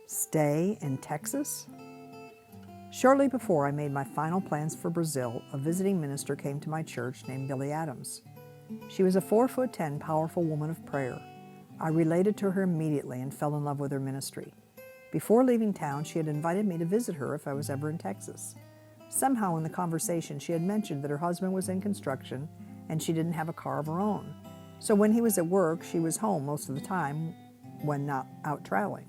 Stay in Texas? Shortly before I made my final plans for Brazil, a visiting minister came to my church named Billy Adams. She was a 4'10" powerful woman of prayer. I related to her immediately and fell in love with her ministry. Before leaving town, she had invited me to visit her if I was ever in Texas. Somehow in the conversation, she had mentioned that her husband was in construction and she didn't have a car of her own. So when he was at work, she was home most of the time when not out traveling.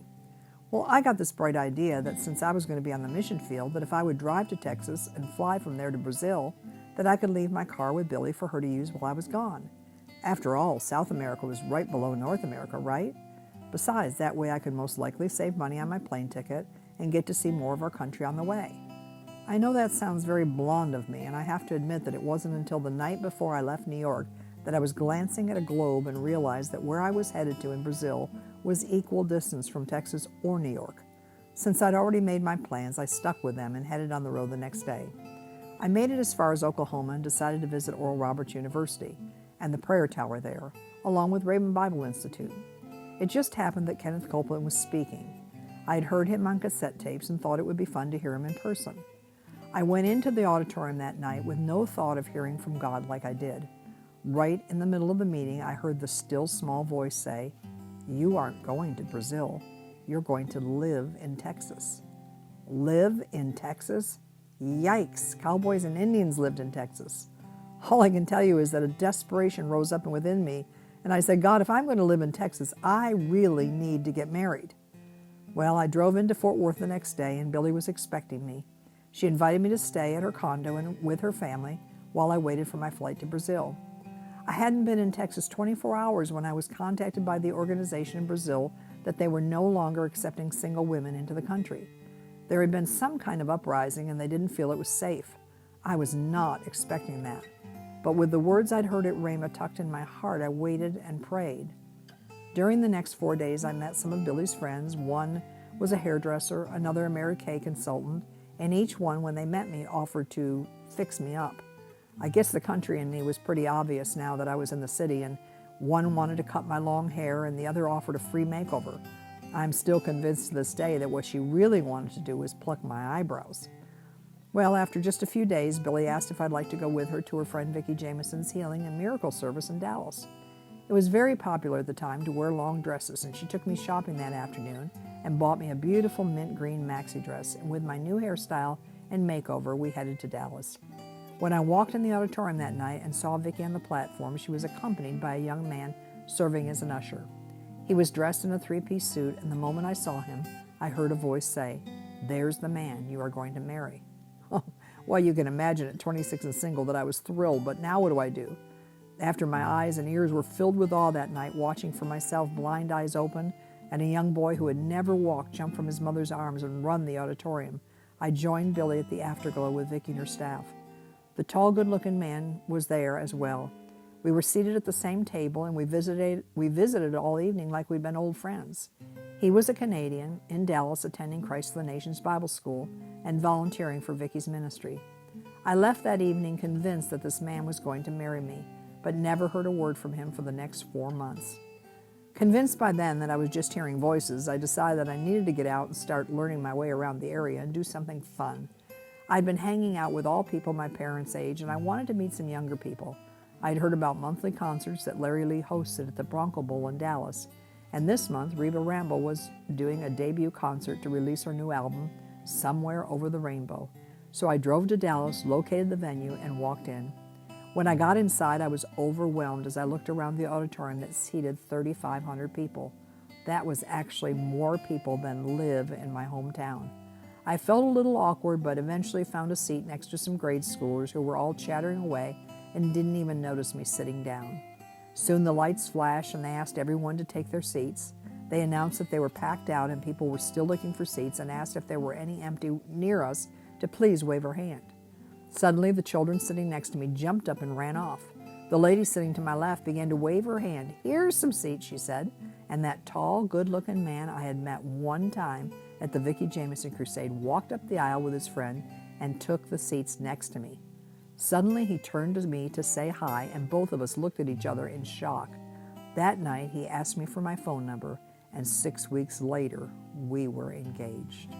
Well, I got this bright idea that since I was going to be on the mission field, that if I would drive to Texas and fly from there to Brazil, that I could leave my car with Billy for her to use while I was gone. After all, South America was right below North America, right? Besides, that way I could most likely save money on my plane ticket and get to see more of our country on the way. I know that sounds very blonde of me, and I have to admit that it wasn't until the night before I left New York that I was glancing at a globe and realized that where I was headed to in Brazil was equal distance from Texas or New York. Since I'd already made my plans, I stuck with them and headed on the road the next day. I made it as far as Oklahoma and decided to visit Oral Roberts University and the prayer tower there, along with Raven Bible Institute. It just happened that Kenneth Copeland was speaking. I had heard him on cassette tapes and thought it would be fun to hear him in person. I went into the auditorium that night with no thought of hearing from God like I did. Right in the middle of the meeting, I heard the still small voice say, "You aren't going to Brazil. You're going to live in Texas." Live in Texas? Yikes! Cowboys and Indians lived in Texas. All I can tell you is that a desperation rose up within me, and I said, God, if I'm going to live in Texas, I really need to get married. Well, I drove into Fort Worth the next day, and Billy was expecting me. She invited me to stay at her condo and with her family while I waited for my flight to Brazil. I hadn't been in Texas 24 hours when I was contacted by the organization in Brazil that they were no longer accepting single women into the country. There had been some kind of uprising and they didn't feel it was safe. I was not expecting that. But with the words I'd heard at Rhema tucked in my heart, I waited and prayed. During the next 4 days, I met some of Billy's friends. One was a hairdresser, another a Mary Kay consultant, and each one, when they met me, offered to fix me up. I guess the country in me was pretty obvious now that I was in the city, and one wanted to cut my long hair and the other offered a free makeover. I'm still convinced to this day that what she really wanted to do was pluck my eyebrows. Well, after just a few days, Billy asked if I'd like to go with her to her friend Vicki Jamison's healing and miracle service in Dallas. It was very popular at the time to wear long dresses, and she took me shopping that afternoon and bought me a beautiful mint green maxi dress, and with my new hairstyle and makeover, we headed to Dallas. When I walked in the auditorium that night and saw Vicki on the platform, she was accompanied by a young man serving as an usher. He was dressed in a three-piece suit, and the moment I saw him, I heard a voice say, "There's the man you are going to marry." Well, you can imagine at 26 and single that I was thrilled, but now what do I do? After my eyes and ears were filled with awe that night, watching for myself, blind eyes open, and a young boy who had never walked jump from his mother's arms and run the auditorium, I joined Billy at the afterglow with Vicki and her staff. The tall, good-looking man was there as well. We were seated at the same table, and we visited all evening like we'd been old friends. He was a Canadian in Dallas attending Christ for the Nations Bible School and volunteering for Vicki's ministry. I left that evening convinced that this man was going to marry me, but never heard a word from him for the next 4 months. Convinced by then that I was just hearing voices, I decided that I needed to get out and start learning my way around the area and do something fun. I'd been hanging out with all people my parents' age, and I wanted to meet some younger people. I'd heard about monthly concerts that Larry Lee hosted at the Bronco Bowl in Dallas, and this month Reba Rambo was doing a debut concert to release her new album, Somewhere Over the Rainbow. So I drove to Dallas, located the venue, and walked in. When I got inside, I was overwhelmed as I looked around the auditorium that seated 3,500 people. That was actually more people than live in my hometown. I felt a little awkward, but eventually found a seat next to some grade schoolers who were all chattering away and didn't even notice me sitting down. Soon the lights flashed and they asked everyone to take their seats. They announced that they were packed out and people were still looking for seats and asked if there were any empty near us to please wave her hand. Suddenly, the children sitting next to me jumped up and ran off. The lady sitting to my left began to wave her hand. "Here's some seats," she said, and that tall, good-looking man I had met one time at the Vicki Jamison Crusade walked up the aisle with his friend and took the seats next to me. Suddenly, he turned to me to say hi, and both of us looked at each other in shock. That night, he asked me for my phone number, and 6 weeks later, we were engaged.